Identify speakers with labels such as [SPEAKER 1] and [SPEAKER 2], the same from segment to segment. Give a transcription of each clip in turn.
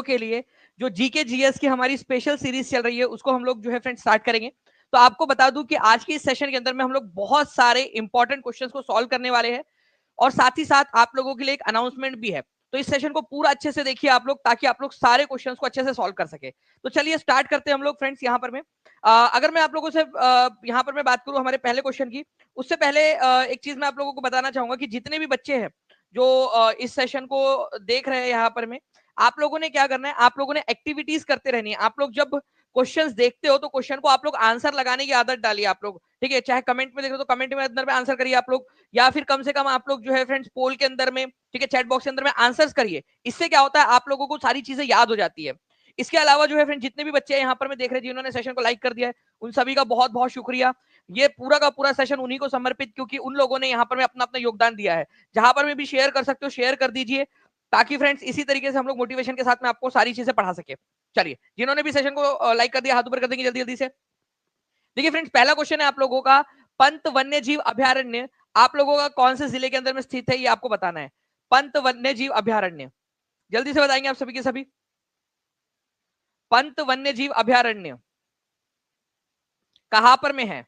[SPEAKER 1] लोगों के लिए जो जीके जीएस की हमारी स्पेशल सीरीज चल रही है उसको हम लोग जो है फ्रेंड्स स्टार्ट करेंगे। तो आपको बता दूं कि आज की इस सेशन के अंदर में हम लोग बहुत सारे इंपॉर्टेंट क्वेश्चंस को सॉल्व करने वाले हैं और साथ ही साथ आप लोगों के लिए एक अनाउंसमेंट भी है। तो इस सेशन को पूरा अच्छे से देखिए आप लोग, ताकि आप लोग सारे क्वेश्चंस को अच्छे से सॉल्व कर सके। तो चलिए स्टार्ट करते हैं हम लोग फ्रेंड्स। यहाँ पर मैं अगर मैं आप लोगों से यहाँ पर मैं बात करूं हमारे पहले क्वेश्चन की, उससे पहले एक चीज मैं आप लोगों को बताना चाहूंगा कि जितने भी बच्चे हैं जो इस सेशन को देख रहे हैं यहाँ पर में, आप लोगों ने क्या करना है, आप लोगों ने एक्टिविटीज करते रहनी है। आप लोग जब क्वेश्चंस देखते हो तो क्वेश्चन को आप लोग आंसर लगाने की आदत डालिए आप लोग, ठीक है। चाहे कमेंट में देखो तो कमेंट में अंदर में आंसर करिए आप लोग, या फिर कम से कम आप लोग जो है फ्रेंड्स पोल के अंदर में, ठीक है, चैट बॉक्स के अंदर में आंसर्स करिए। इससे क्या होता है, आप लोगों को सारी चीजें याद हो जाती है। इसके अलावा जो है फ्रेंड जितने भी बच्चे यहाँ पर मैं देख रहे हैं जिन्होंने सेशन को लाइक कर दिया है, उन सभी का बहुत बहुत शुक्रिया। ये पूरा का पूरा सेशन उन्हीं को समर्पित, क्योंकि उन लोगों ने यहाँ पर में अपना अपना योगदान दिया है। जहां पर मैं भी शेयर कर सकते हो शेयर कर दीजिए, ताकि फ्रेंड्स इसी तरीके से हम लोग मोटिवेशन के साथ में आपको सारी चीजें पढ़ा सके। चलिए, जिन्होंने भी सेशन को लाइक कर दिया हाथ ऊपर कर देंगे जल्दी जल्दी से। देखिए फ्रेंड्स, पहला क्वेश्चन है आप लोगों का, पंत वन्य जीव अभयारण्य आप लोगों का कौन से जिले के अंदर में स्थित है, ये आपको बताना है। पंत वन्य जीव अभयारण्य, जल्दी से बताएंगे आप सभी के सभी। पंत वन्य जीव अभयारण्य कहां पर में है?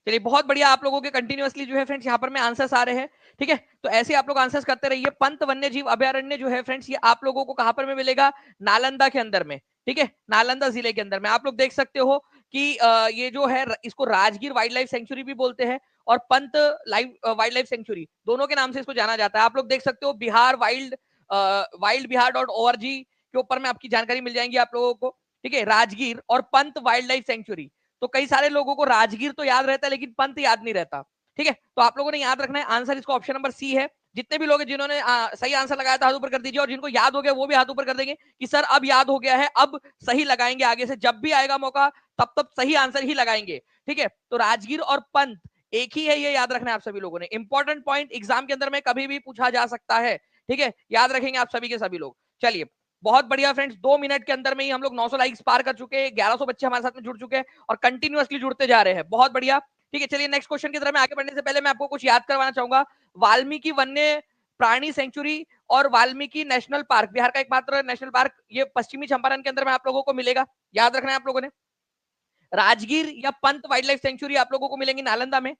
[SPEAKER 1] चलिए बहुत बढ़िया, आप लोगों के कंटिन्यूअसली जो है फ्रेंड्स यहाँ पर में आंसर्स आ रहे हैं, ठीक है। तो ऐसे आप लोग आंसर्स करते रहिए। पंत वन्य जीव अभयारण्य जो है फ्रेंड्स, ये आप लोगों को कहां पर में मिलेगा? नालंदा के अंदर में, ठीक है, नालंदा जिले के अंदर में। आप लोग देख सकते हो कि ये जो है इसको राजगीर वाइल्ड लाइफ सेंचुरी भी बोलते हैं और पंत वाइल्ड लाइफ सेंचुरी, दोनों के नाम से इसको जाना जाता है। आप लोग देख सकते हो बिहार वाइल्ड biharorg के ऊपर में आपकी जानकारी मिल जाएंगी आप लोगों को, ठीक है। राजगीर और पंत वाइल्ड लाइफ सेंचुरी, तो कई सारे लोगों को राजगीर तो याद रहता है लेकिन पंत याद नहीं रहता, ठीक है। तो आप लोगों ने याद रखना है, आंसर इसको ऑप्शन नंबर सी है। जितने भी लोग हैं जिन्होंने सही आंसर लगाया था हाथ ऊपर कर दीजिए, और जिनको याद हो गया वो भी हाथ ऊपर कर देंगे कि सर अब याद हो गया है, अब सही लगाएंगे, आगे से जब भी आएगा मौका तब तब सही आंसर ही लगाएंगे, ठीक है। तो राजगीर और पंत एक ही है, ये याद रखना है आप सभी लोगों ने। इंपॉर्टेंट पॉइंट एग्जाम के अंदर में कभी भी पूछा जा सकता है, ठीक है, याद रखेंगे आप सभी के सभी लोग। चलिए बहुत बढ़िया फ्रेंड्स, 2 मिनट के अंदर में ही हम लोग 900 लाइक्स पार कर चुके हैं, 1100 बच्चे हमारे साथ में जुड़ चुके हैं और कंटिन्यूअसली जुड़ते जा रहे हैं, बहुत बढ़िया, ठीक है। चलिए नेक्स्ट क्वेश्चन की तरफ में आगे बढ़ने से पहले मैं आपको कुछ याद करवाना चाहूंगा। वाल्मीकि वन्य प्राणी सेंचुरी और वाल्मीकि नेशनल पार्क, बिहार का एकमात्र नेशनल पार्क, ये पश्चिमी चंपारण के अंदर में आप लोगों को मिलेगा, याद रखना है आप लोगों ने। राजगीर या पंत वाइल्ड लाइफ सेंचुरी आप लोगों को मिलेंगी नालंदा में,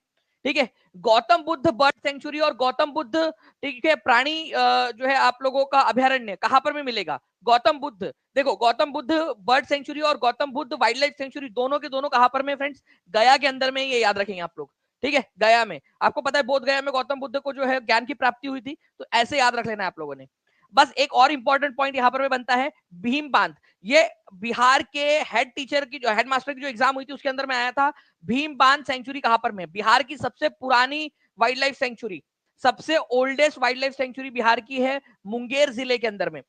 [SPEAKER 1] ठीक है। गौतम बुद्ध बर्ड सेंचुरी और गौतम बुद्ध, ठीक है, प्राणी जो है आप लोगों का अभयारण्य कहां पर में मिलेगा? गौतम बुद्ध, देखो गौतम बुद्ध बर्ड सेंचुरी और Gautam Buddha wild life sanctuary दोनों के दोनों कहां पर में फ्रेंड्स? गया के अंदर में, ये याद रखेंगे आप लोग, ठीक है, गया में। आपको पता है बोध गया में गौतम बुद्ध को जो है ज्ञान की प्राप्ति हुई थी, तो ऐसे याद रख लेना आप लोगों ने। बस एक और इंपॉर्टेंट पॉइंट यहां पर में बनता है, भीम बांध, ये बिहार के हेड टीचर की जो हेड मास्टर की जो एग्जाम हुई थी उसके अंदर में आया था। भीम बांध सेंचुरी कहां पर में? बिहार की सबसे पुरानी वाइल्ड लाइफ सेंचुरी, सबसे oldest wild life sanctuary Bihar की है मुंगेर जिले के अंदर में।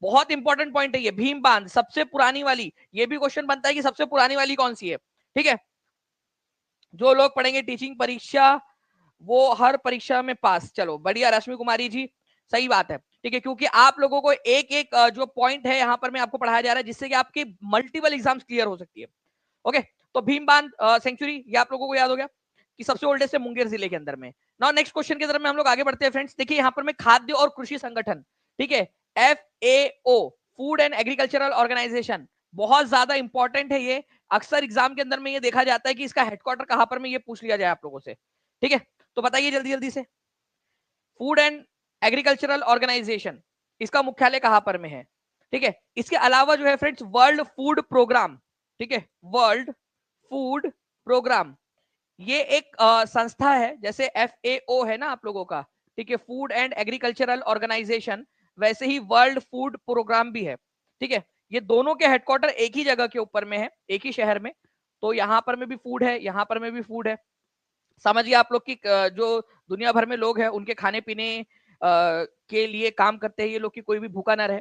[SPEAKER 1] बहुत इंपॉर्टेंट पॉइंट है ये, भीम बांध सबसे पुरानी वाली। ये भी क्वेश्चन बनता है कि सबसे पुरानी वाली कौन सी है, ठीक है। जो लोग पढ़ेंगे टीचिंग परीक्षा वो हर परीक्षा में पास, चलो बढ़िया रश्मि कुमारी जी, सही बात है, ठीक है। क्योंकि आप लोगों को एक एक जो पॉइंट है यहाँ पर में आपको पढ़ाया जा रहा है, जिससे कि आपके मल्टीपल एग्जाम्स क्लियर हो सकती है। ओके, तो भीम बांध सेंचुरी ये आप लोगों को याद हो गया कि सबसे ओल्डेस्ट है मुंगेर जिले के अंदर में। नाउ नेक्स्ट क्वेश्चन की तरफ में हम लोग आगे बढ़ते हैं फ्रेंड्स। देखिए यहाँ पर में खाद्य और कृषि संगठन, ठीक है, FAO, food and agricultural organisation, बहुत ज्यादा इंपॉर्टेंट है ये। अक्सर एग्जाम के अंदर में ये देखा जाता है कि इसका हेडक्वार्टर कहां पर में, ये पूछ लिया जाए आप लोगों से, ठीक है। तो बताइए जल्दी जल्दी से, फूड एंड एग्रीकल्चरल ऑर्गेनाइजेशन इसका मुख्यालय कहां पर में है, ठीक है। इसके अलावा जो है फ्रेंड्स वर्ल्ड फूड प्रोग्राम, ठीक है, वर्ल्ड फूड प्रोग्राम, ये एक संस्था है, जैसे FAO है ना आप लोगों का, ठीक है, फूड एंड एग्रीकल्चरल ऑर्गेनाइजेशन, वैसे ही वर्ल्ड फूड प्रोग्राम भी है, ठीक है। ये दोनों के हेडक्वार्टर एक ही जगह के ऊपर में है, एक ही शहर में। तो यहां पर में भी फूड है, यहां पर में भी फूड है। समझिए आप लोग की जो दुनिया भर में लोग हैं उनके खाने पीने के लिए काम करते हैं ये लोग, की कोई भी भूखा ना रहे।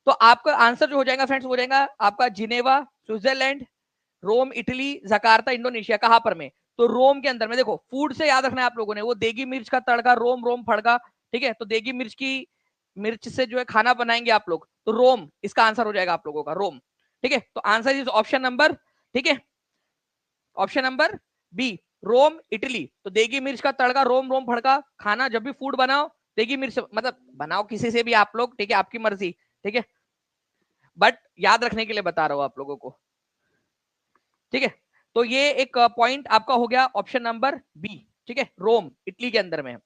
[SPEAKER 1] तो आपका आंसर जो हो जाएगा फ्रेंड्स, हो जाएगा आपका Geneva Switzerland, Rome Italy, Jakarta Indonesia, कहां पर में? तो रोम के अंदर में। देखो फूड से याद रखना है आप लोगों ने, वो देगी मिर्च का तड़का, रोम रोम फड़का, ठीक है। तो देगी मिर्च की मिर्च से जो है खाना बनाएंगे आप लोग, तो रोम इसका आंसर हो जाएगा आप लोगों का, रोम, ठीक है। तो आंसर इज ऑप्शन नंबर, ठीक है, option number B, Rome Italy, तो देगी मिर्च का तड़का, रोम रोम फड़का खाना, जब भी फूड बनाओ देगी मिर्च, मतलब बनाओ किसी से भी आप लोग, ठीक है, आपकी मर्जी, ठीक है, बट याद रखने के लिए बता रहा हूं आप लोगों को, ठीक है। तो ये एक पॉइंट आपका हो गया ऑप्शन नंबर बी, ठीक है, रोम इटली के अंदर में है।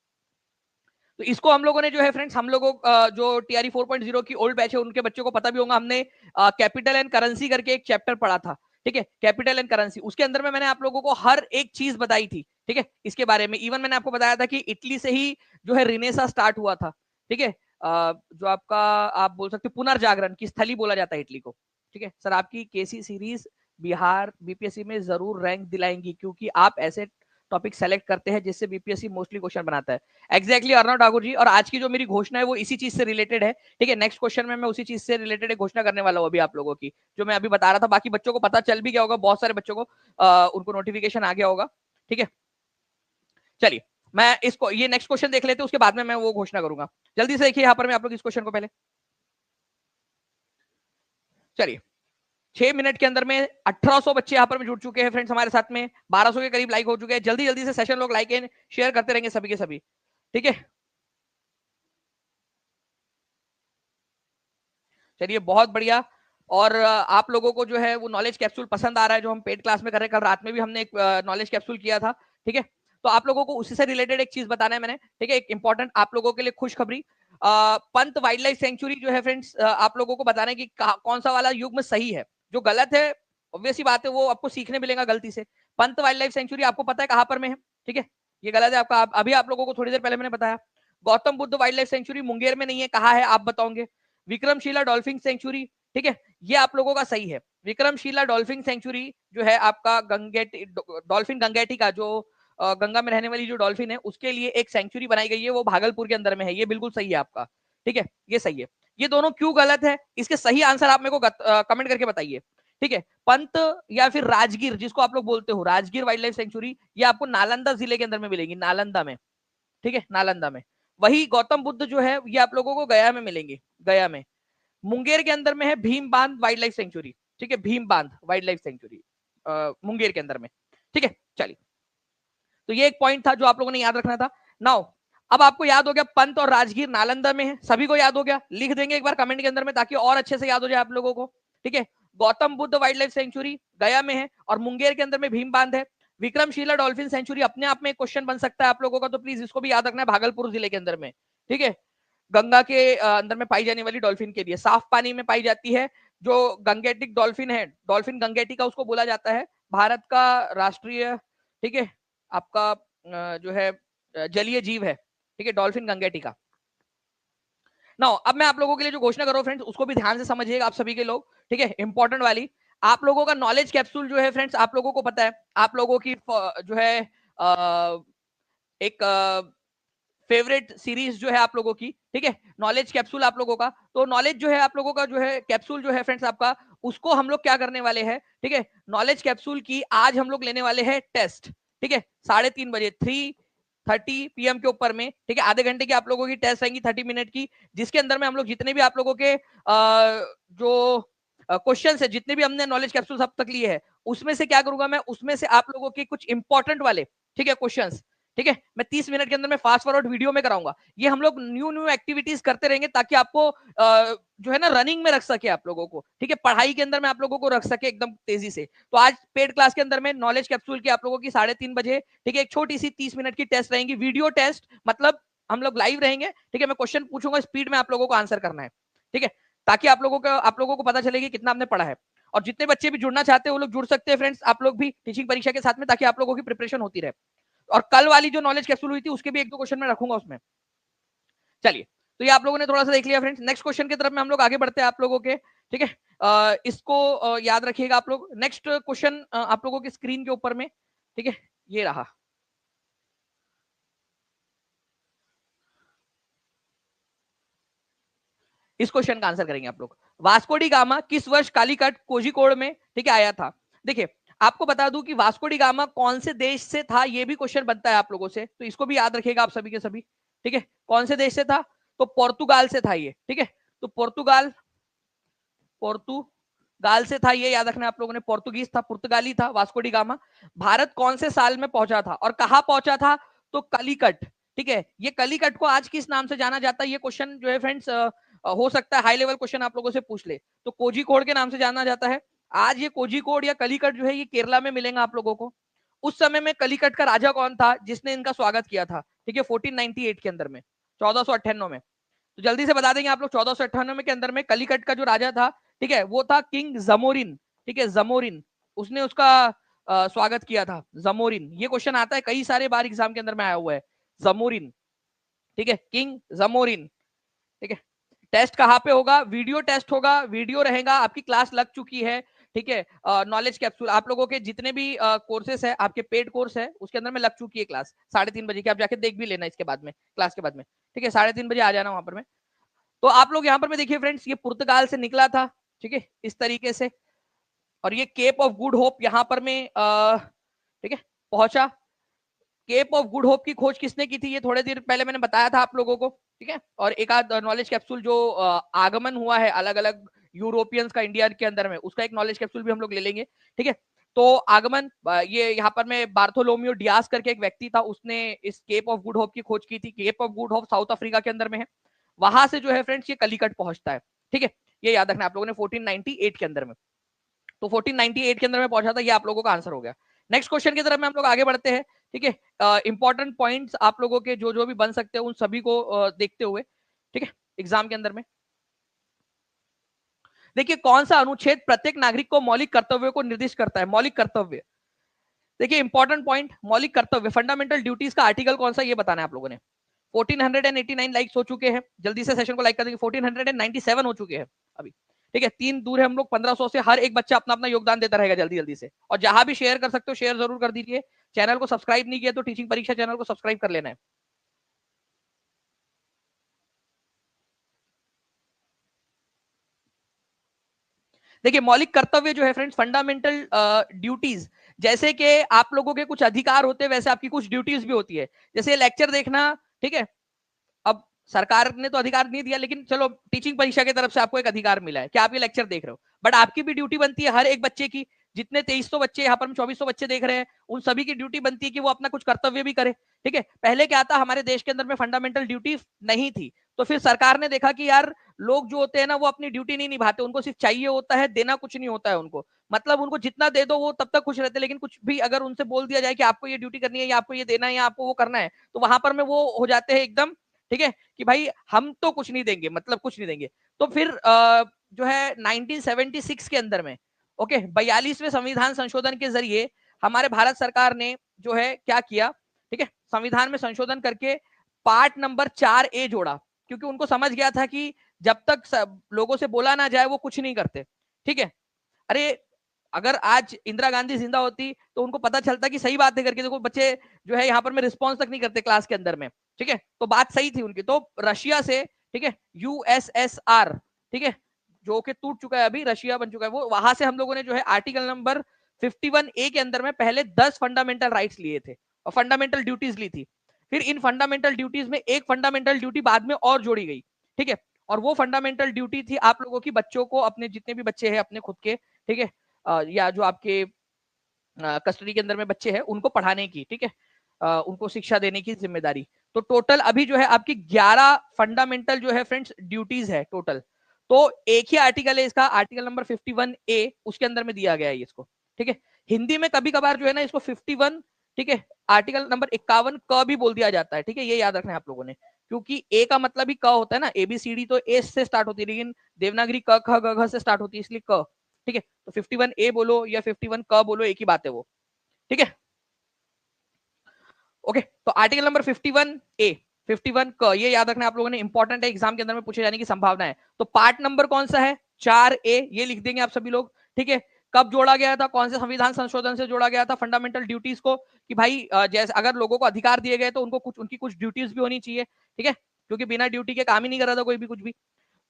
[SPEAKER 1] तो इसको हम लोगों ने जो है फ्रेंड्स, हम लोगों जो टीआरई 4.0 की ओल्ड बैच है उनके बच्चों को पता भी होगा, हमने कैपिटल एंड करेंसी करके एक चैप्टर पढ़ा था, ठीक है, कैपिटल एंड करेंसी, उसके अंदर में मैंने आप लोगों को हर एक चीज बताई थी, ठीक है, इसके बारे में। इवन मैंने आपको बताया था कि इटली से ही जो है रिनेसा स्टार्ट हुआ था, ठीक है, जो आपका आप बोल सकते पुनर्जागरण की स्थली बोला जाता है इटली को, ठीक है। सर आपकी केसी सीरीज बिहार बीपीएससी में जरूर रैंक दिलाएंगी, क्योंकि आप ऐसे टॉपिक सेलेक्ट करते हैं जिससे बीपीएससी मोस्टली क्वेश्चन बनाता है। एग्जैक्टली अर्णव ठाकुर जी, और आज की जो मेरी घोषणा है वो इसी चीज से रिलेटेड है, ठीक है। नेक्स्ट क्वेश्चन में मैं उसी चीज से रिलेटेड एक घोषणा करने वाला हूँ अभी आप लोगों की, जो मैं अभी बता रहा था। बाकी बच्चों को पता चल भी गया होगा, बहुत सारे बच्चों को उनको नोटिफिकेशन आ गया होगा, ठीक है। चलिए मैं इसको ये नेक्स्ट क्वेश्चन देख लेते हैं, उसके बाद में मैं वो घोषणा करूंगा। जल्दी से देखिए यहाँ पर मैं आप लोग इस क्वेश्चन को पहले, चलिए 6 मिनट के अंदर में 1800 बच्चे यहाँ पर जुड़ चुके हैं फ्रेंड्स हमारे साथ में, 1200 के करीब लाइक हो चुके हैं। जल्दी जल्दी से सेशन लोग लाइक एंड शेयर करते रहेंगे सभी के सभी, ठीक है। चलिए बहुत बढ़िया। और आप लोगों को जो है वो नॉलेज कैप्सूल पसंद आ रहा है जो हम पेड क्लास में कर रहे हैं। कल रात में भी हमने एक नॉलेज कैप्सूल किया था, ठीक है। तो आप लोगों को उसी से रिलेटेड एक चीज बताना है मैंने, ठीक है, एक इंपॉर्टेंट आप लोगों के लिए खुशखबरी। पंत वाइल्ड लाइफ सेंचुरी जो है फ्रेंड्स, आप लोगों को बताना है कि कौन सा वाला युग्म सही है, जो गलत है ऑब्वियसली बात है वो आपको सीखने मिलेगा गलती से। पंत वाइल्ड लाइफ सेंचुरी आपको पता है कहां पर में है, ठीक है, ये गलत है आपका। अभी आप लोगों को थोड़ी देर पहले मैंने बताया। Gautam Buddha wild life sanctuary Munger में नहीं है, कहा है आप बताओगे। विक्रमशिला डॉल्फिन सेंचुरी, ठीक है, ये आप लोगों का सही है। विक्रमशिला डॉल्फिन सेंचुरी जो है आपका गंगेटी, डॉल्फिन गंगेटी का जो गंगा में रहने वाली जो डॉल्फिन है उसके लिए एक सेंचुरी बनाई गई है, वो भागलपुर के अंदर में है। ये बिल्कुल सही है आपका, ठीक है, ये सही है। ये दोनों क्यों गलत है, इसके सही आंसर आप मेरे को कमेंट करके बताइए, ठीक है। पंत या फिर राजगीर, जिसको आप लोग बोलते हो राजगीर वाइल्ड लाइफ सेंचुरी, ये आपको नालंदा जिले के अंदर में मिलेगी, नालंदा में, ठीक है, नालंदा में। वही गौतम बुद्ध जो है ये आप लोगों को गया में मिलेंगे, गया में। मुंगेर के अंदर में है भीम बांध वाइल्ड लाइफ सेंचुरी, ठीक है, भीम बांध वाइल्ड लाइफ सेंचुरी मुंगेर के अंदर में, ठीक है। चलिए तो ये एक पॉइंट था जो आप लोगों ने याद रखना था। नाउ अब आपको याद हो गया पंत और राजगीर नालंदा में है, सभी को याद हो गया, लिख देंगे एक बार कमेंट के अंदर में ताकि और अच्छे से याद हो जाए आप लोगों को, ठीक है। Gautam Buddha wild life sanctuary गया में है और मुंगेर के अंदर में भीम बांध है। विक्रमशिला डॉल्फिन सेंचुरी अपने आप में एक क्वेश्चन बन सकता है आप लोगों का, तो प्लीज इसको भी याद रखना है, भागलपुर जिले के अंदर में, ठीक है। गंगा के अंदर में पाई जाने वाली डॉल्फिन के लिए, साफ पानी में पाई जाती है जो गंगेटिक डॉल्फिन है, डॉल्फिन गंगेटिका उसको बोला जाता है, भारत का राष्ट्रीय, ठीक है, आपका जो है जलीय जीव है, ठीक है, डॉल्फिन गंगेटिका। नाउ अब मैं आप लोगों के लिए जो घोषणा कर रहा हूं फ्रेंड्स उसको भी ध्यान से समझिएगा आप सभी के लोग, ठीक है, इंपॉर्टेंट वाली। आप लोगों का नॉलेज कैप्सूल जो है फ्रेंड्स, आप लोगों को पता है आप लोगों की जो है एक फेवरेट सीरीज जो है आप लोगों की, ठीक है, नॉलेज कैप्सूल आप लोगों का। तो नॉलेज जो है आप लोगों का जो है कैप्सूल जो है फ्रेंड्स आपका, उसको हम लोग क्या करने वाले हैं, ठीक है, नॉलेज कैप्सूल की आज हम लोग लेने वाले हैं टेस्ट, ठीक है, 3:30 बजे 3:30 PM के ऊपर में, ठीक है, आधे घंटे की आप लोगों की टेस्ट आएंगी 30 मिनट की, जिसके अंदर में हम लोग जितने भी आप लोगों के जो क्वेश्चन है, जितने भी हमने नॉलेज कैप्सूल अब तक लिए हैं, उसमें से क्या करूंगा मैं, उसमें से आप लोगों के कुछ इंपॉर्टेंट वाले, ठीक है, क्वेश्चंस, ठीक है, मैं 30 मिनट के अंदर में फास्ट फॉरवर्ड वीडियो में कराऊंगा। ये हम लोग न्यू न्यू एक्टिविटीज करते रहेंगे ताकि आपको जो है ना रनिंग में रख सके आप लोगों को, ठीक है, पढ़ाई के अंदर में आप लोगों को रख सके एकदम तेजी से। तो आज पेड क्लास के अंदर में नॉलेज कैप्सूल की आप लोगों की 3:30 बजे, ठीक है, एक छोटी सी 30 मिनट की टेस्ट रहेंगी, वीडियो टेस्ट, मतलब हम लोग लाइव रहेंगे, ठीक है, मैं क्वेश्चन पूछूंगा, स्पीड में आप लोगों को आंसर करना है, ठीक है, ताकि आप लोगों को पता चलेगी कितना आपने पढ़ा है। और जितने बच्चे भी जुड़ना चाहते हैं वो लोग जुड़ सकते हैं फ्रेंड्स, आप लोग भी टीचिंग परीक्षा के साथ में, ताकि आप लोगों की प्रिपरेशन होती रहे। और कल वाली जो नॉलेज कैप्सूल हुई थी उसके भी 1-2 क्वेश्चन मैं रखूंगा उसमें। चलिए तो ये आप लोगों ने थोड़ा सा देख लिया फ्रेंड्स। नेक्स्ट क्वेश्चन की तरफ में हम लोग आगे बढ़ते हैं आप लोगों के, ठीक है, इसको याद रखिएगा आप लोग। नेक्स्ट क्वेश्चन आप लोगों की स्क्रीन के ऊपर में, ठीक है, ये रहा। इस क्वेश्चन का आंसर करेंगे आप लोग। वास्को डी गामा किस वर्ष कालीकट कोझिकोड में, ठीक है, आया था। देखिए आपको बता दूं कि वास्को डी गामा कौन से देश से था, ये भी क्वेश्चन बनता है आप लोगों से, तो इसको भी याद रखिएगा आप सभी के सभी, ठीक है, कौन से देश से था, तो पोर्तुगाल से था ये, ठीक है। तो पोर्तुगाल, पोर्तुगाल गाल से था, ये याद रखना आप लोगों ने। पोर्तुगीज था, पुर्तगाली था, वास्को डी गामा। भारत कौन से साल में पहुंचा था और कहां पहुंचा था? तो कलिकट। ठीक है, ये कलिकट को आज किस नाम से जाना जाता है? ये क्वेश्चन जो है फ्रेंड्स हो सकता है हाई लेवल क्वेश्चन आप लोगों से पूछ ले। तो कोझिकोड के नाम से जाना जाता है आज। ये कोझिकोड या कलिकट जो है ये केरला में मिलेगा आप लोगों को। उस समय में कलिकट का राजा कौन था जिसने इनका स्वागत किया था? ठीक है, 1498 के अंदर में, 1498 में। तो जल्दी से बता देंगे आप लोग, 1498 के अंदर में कलिकट का जो राजा था, ठीक है, वो था किंग जमोरिन। ठीक है, जमोरिन, उसने उसका स्वागत किया था। जमोरिन, ये क्वेश्चन आता है कई सारे बार एग्जाम के अंदर में आया हुआ है, जमोरिन। ठीक है, किंग जमोरिन। ठीक है, टेस्ट कहाँ पे होगा? वीडियो टेस्ट होगा, वीडियो रहेगा, आपकी क्लास लग चुकी है। ठीक है, नॉलेज कैप्सूल आप लोगों के जितने भी कोर्सेस है, आपके पेड कोर्स है, उसके अंदर में लग चुकी है क्लास 3:30 बजे की। आप जाके देख भी लेना इसके बाद में, क्लास के बाद में। ठीक है, 3:30 बजे आ जाना वहां पर में। तो आप लोग यहाँ पर में देखिए फ्रेंड्स, ये पुर्तगाल से निकला था। ठीक है, इस तरीके से। और ये केप ऑफ गुड होप यहाँ पर में ठीक है पहुंचा। केप ऑफ गुड होप की खोज किसने की थी? ये थोड़े देर पहले मैंने बताया था आप लोगों को। ठीक है, और एक आध नॉलेज कैप्सूल जो आगमन हुआ है अलग अलग यूरोपियंस का इंडिया के अंदर में, उसका एक नॉलेज कैप्सूल भी हम लोग ले लेंगे। ठीक है, तो आगमन, ये यहाँ पर में बार्थोलोमियो डियास करके एक व्यक्ति था, उसने इस केप ऑफ गुड होप की खोज की थी। Cape of Good Hope South Africa के अंदर में है। वहां से जो है फ्रेंड्स ये कलिकट पहुंचता है। ठीक है, ये याद रखना आप लोगों ने 1498 के अंदर में। तो 1498 के अंदर में पहुंचा था, ये आप लोगों का आंसर हो गया। नेक्स्ट क्वेश्चन की तरफ में हम लोग आगे बढ़ते हैं। ठीक है, इंपॉर्टेंट पॉइंट्स आप लोगों के जो जो भी बन सकते हैं उन सभी को देखते हुए, ठीक है, एग्जाम के अंदर में देखिए कौन सा अनुच्छेद प्रत्येक नागरिक को मौलिक कर्तव्यों को निर्दिष्ट करता है? मौलिक कर्तव्य, देखिए इंपॉर्टेंट पॉइंट, मौलिक कर्तव्य, फंडामेंटल ड्यूटीज का आर्टिकल कौन सा, ये बताना है आप लोगों ने। 1489 लाइक्स हो चुके हैं, जल्दी से सेशन को लाइक कर देंगे। 1497 हो चुके हैं अभी। ठीक है, 3 दूर है हम लोग 1500 से। हर एक बच्चा अपना अपना योगदान देता रहेगा जल्दी जल्दी से, और जहां भी शेयर कर सकते हो शेयर जरूर कर दीजिए। चैनल को सब्सक्राइब नहीं किया तो टीचिंग परीक्षा चैनल को सब्सक्राइब कर लेना है। देखिए मौलिक कर्तव्य जो है फ्रेंड्स, फंडामेंटल ड्यूटीज, जैसे कि आप लोगों के कुछ अधिकार होते हैं वैसे आपकी कुछ ड्यूटीज भी होती है। जैसे लेक्चर देखना, ठीक है, अब सरकार ने तो अधिकार नहीं दिया, लेकिन चलो टीचिंग परीक्षा की तरफ से आपको एक अधिकार मिला है कि आप ये लेक्चर देख रहे हो, बट आपकी भी ड्यूटी बनती है हर एक बच्चे की। जितने 2300 बच्चे यहाँ पर 2400 बच्चे देख रहे हैं, उन सभी की ड्यूटी बनती है कि वो अपना कुछ कर्तव्य भी करे। ठीक है, पहले क्या था, हमारे देश के अंदर में फंडामेंटल ड्यूटी नहीं थी, तो फिर सरकार ने देखा कि यार लोग जो होते हैं ना वो अपनी ड्यूटी नहीं निभाते, उनको सिर्फ चाहिए होता है, देना कुछ नहीं होता है उनको। मतलब उनको जितना दे दो वो तब तक खुश रहते, लेकिन कुछ भी अगर उनसे बोल दिया जाए कि आपको ये ड्यूटी करनी है या आपको ये देना है या आपको वो करना है, तो वहां पर में वो हो जाते हैं एकदम, ठीक है, कि भाई हम तो कुछ नहीं देंगे, मतलब कुछ नहीं देंगे। तो फिर जो है 1976 के अंदर में, ओके, 42वें संविधान संशोधन के जरिए हमारे भारत सरकार ने जो है क्या किया, ठीक है, संविधान में संशोधन करके पार्ट नंबर 4A जोड़ा, क्योंकि उनको समझ गया था कि जब तक लोगों से बोला ना जाए वो कुछ नहीं करते। ठीक है, अरे अगर आज इंदिरा गांधी जिंदा होती तो उनको पता चलता कि सही बात है करके, देखो बच्चे जो है यहाँ पर में रिस्पॉन्स तक नहीं करते क्लास के अंदर में। ठीक है, तो बात सही थी उनकी। तो रशिया से, ठीक है, यूएसएसआर, ठीक है, जो कि टूट चुका है अभी, रशिया बन चुका है वो, वहां से हम लोगों ने जो है आर्टिकल नंबर 51A के अंदर में पहले 10 फंडामेंटल राइट्स लिए थे और फंडामेंटल ड्यूटीज ली थी। फिर इन फंडामेंटल ड्यूटीज में एक फंडामेंटल ड्यूटी बाद में और जोड़ी गई। ठीक है, और वो फंडामेंटल ड्यूटी थी आप लोगों की बच्चों को, अपने जितने भी बच्चे हैं अपने खुद के, ठीक है, या जो आपके कस्टडी के अंदर में बच्चे हैं उनको पढ़ाने की, ठीक है, उनको शिक्षा देने की जिम्मेदारी। तो टोटल अभी जो है आपकी 11 फंडामेंटल जो है फ्रेंड्स ड्यूटीज है टोटल। तो एक ही आर्टिकल है इसका, आर्टिकल नंबर 51A, उसके अंदर में दिया गया है इसको। ठीक है, हिंदी में कभी कभार जो है ना इसको 51, ठीक है, आर्टिकल नंबर 51 क भी बोल दिया जाता है। ठीक है, ये याद रखना है आप लोगों ने, क्योंकि ए का मतलब ही क होता है ना, ABCD तो ए से स्टार्ट होती है, लेकिन देवनागरी क ख ग घ से स्टार्ट होती है, इसलिए क। ठीक है, तो 51A बोलो या 51 क बोलो, एक ही बात है वो। ठीक है, ओके, तो आर्टिकल नंबर 51A, 51 क, ये याद रखना आप लोगों ने, इंपॉर्टेंट है, एग्जाम के अंदर में पूछे जाने की संभावना है। तो पार्ट नंबर कौन सा है? 4A, ये लिख देंगे आप सभी लोग। ठीक है, कब जोड़ा गया था, कौन से संविधान संशोधन से जोड़ा गया था फंडामेंटल ड्यूटीज को, कि भाई जैसे अगर लोगों को अधिकार दिए गए तो उनको कुछ, उनकी कुछ ड्यूटीज भी होनी चाहिए। ठीक है, क्योंकि बिना ड्यूटी के काम ही नहीं कर रहा था कोई भी कुछ भी।